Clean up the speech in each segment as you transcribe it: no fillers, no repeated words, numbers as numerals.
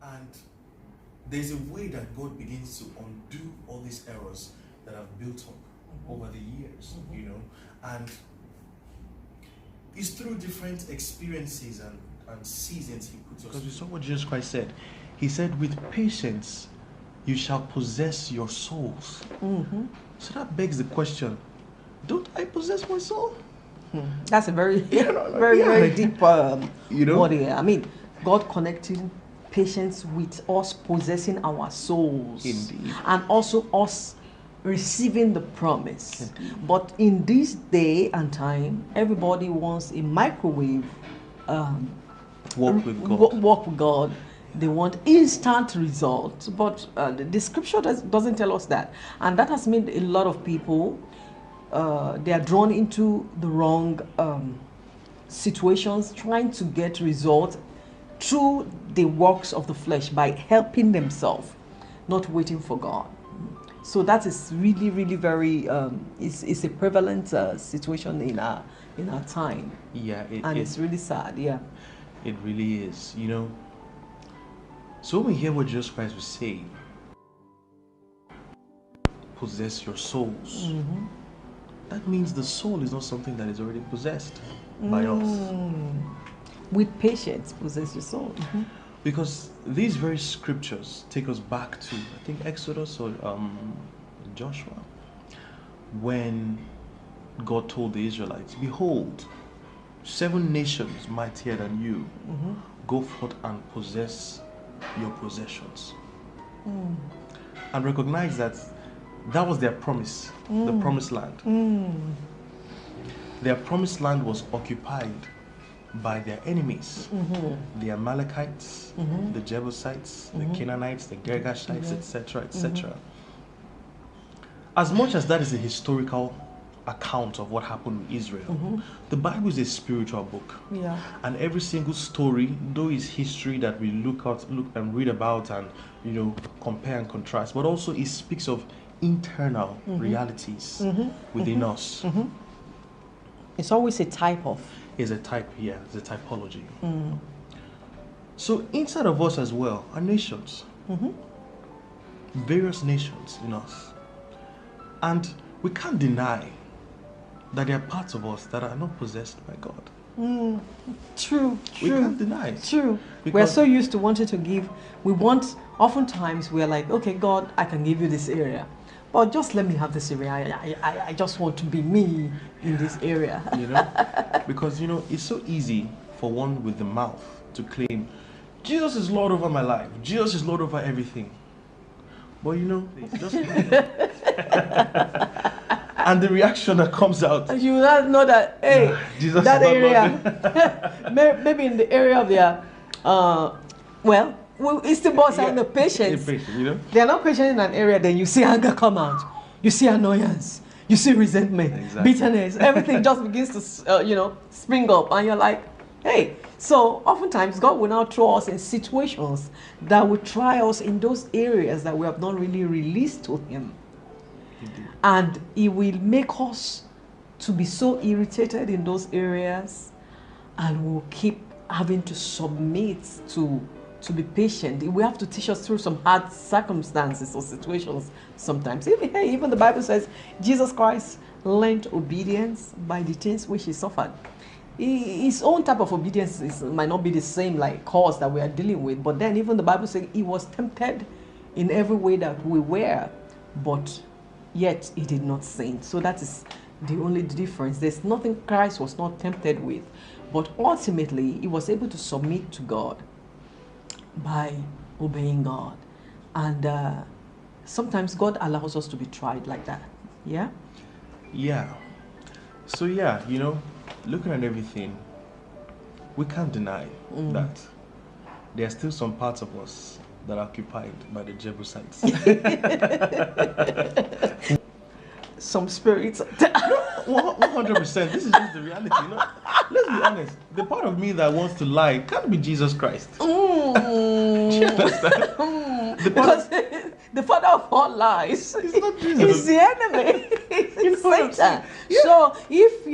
And there's a way that God begins to undo all these errors that have built up over the years, and it's through different experiences and seasons He puts us. Because we saw what Jesus Christ said. He said, with patience, you shall possess your souls. So that begs the question, don't I possess my soul? That's a very, very deep word here. I mean, God connecting patience with us possessing our souls. Indeed. And also us receiving the promise. Indeed. But in this day and time, everybody wants a microwave walk with God. Walk with God. They want instant results, but the scripture doesn't tell us that. And that has made a lot of people, they are drawn into the wrong situations, trying to get results through the works of the flesh by helping themselves, not waiting for God. So that is really, really very, it's a prevalent situation in our time. Yeah. It's really sad, yeah. It really is, So when we hear what Jesus Christ was saying, possess your souls, that means the soul is not something that is already possessed by us. With patience, possess your soul. Because these very scriptures take us back to, I think, Exodus or Joshua, when God told the Israelites, behold, 7 nations mightier than you, go forth and possess your possessions. And recognize that was their promise, the promised land. Their promised land was occupied by their enemies, the Amalekites, the Jebusites, the Canaanites, the Girgashites, etc., etc. As much as that is a historical account of what happened with Israel, the Bible is a spiritual book. Yeah. And every single story, though it's history that we look and read about and compare and contrast, but also it speaks of internal realities within us. It's always a type of. It's a typology. So inside of us as well are nations, various nations in us, and we can't deny that there are parts of us that are not possessed by God. True. We can't deny it. True. We're so used to wanting to give. Oftentimes we're like, okay, God, I can give you this area, but just let me have this area. I just want to be me in this area. Because it's so easy for one with the mouth to claim, Jesus is Lord over my life. Jesus is Lord over everything. But just and the reaction that comes out, you know that, hey, Jesus that is not area, maybe in the area of their, it's the boss and the patience. They are not patient in an area, then you see anger come out, you see annoyance, you see resentment, bitterness, everything just begins to, spring up, and you're like, hey. So oftentimes God will now throw us in situations that will try us in those areas that we have not really released to Him. Indeed. And He will make us to be so irritated in those areas, and we'll keep having to submit to be patient. We have to teach us through some hard circumstances or situations sometimes. Even the Bible says Jesus Christ learned obedience by the things which He suffered. His own type of obedience might not be the same like cause that we are dealing with, but then even the Bible says He was tempted in every way that we were, but yet He did not sin. So that is the only difference. There's nothing Christ was not tempted with, but ultimately He was able to submit to God by obeying God. And sometimes God allows us to be tried like that. Yeah? Yeah. So looking at everything, we can't deny that there are still some parts of us that are occupied by the Jebusites. Some spirits. 100%. This is just the reality. Let's be honest. The part of me that wants to lie can't be Jesus Christ. Do you understand? the father of all lies. It's not Jesus. It's the enemy. It's know what I'm Satan. saying? So if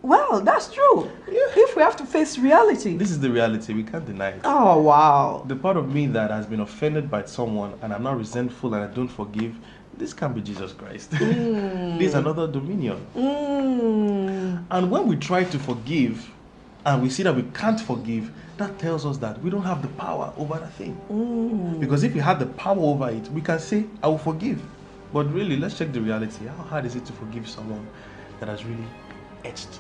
well, that's true. If we have to face reality. This is the reality. We can't deny it. Oh, wow. The part of me that has been offended by someone and I'm not resentful and I don't forgive, this can't be Jesus Christ. This is another dominion. And when we try to forgive and we see that we can't forgive, that tells us that we don't have the power over that thing. Because if we had the power over it, we can say, I will forgive. But really, let's check the reality. How hard is it to forgive someone that has really etched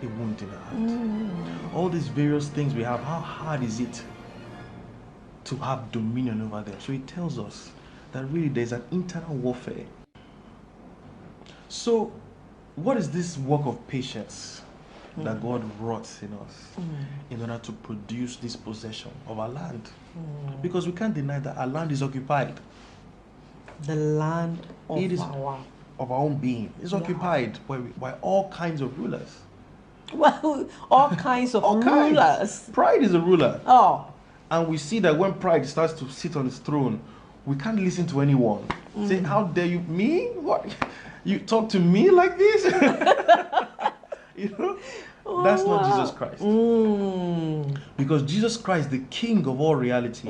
a wound in our heart? All these various things we have, how hard is it to have dominion over them? So it tells us that really there's an internal warfare. So what is this work of patience that God wrought in us in order to produce this possession of our land? Because we can't deny that our land is occupied. The land of It is our... of our own being. It's occupied by all kinds of rulers. Well, all kinds of All kinds. rulers. Pride is a ruler. Oh. And we see that when pride starts to sit on its throne, we can't listen to anyone. Say, how dare you? Me? What? You talk to me like this? You know? That's not Jesus Christ. Because Jesus Christ, the King of all reality,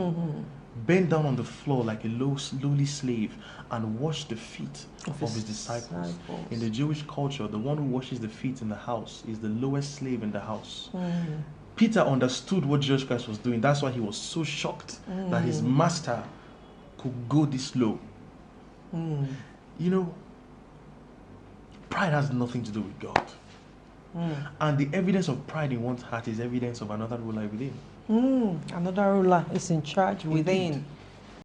bent down on the floor like a lowly slave and washed the feet of his disciples. In the Jewish culture, the one who washes the feet in the house is the lowest slave in the house. Peter understood what Jesus Christ was doing. That's why he was so shocked that his master could go this low. You know, pride has nothing to do with God. And the evidence of pride in one's heart is evidence of another ruler within. Another ruler is in charge within.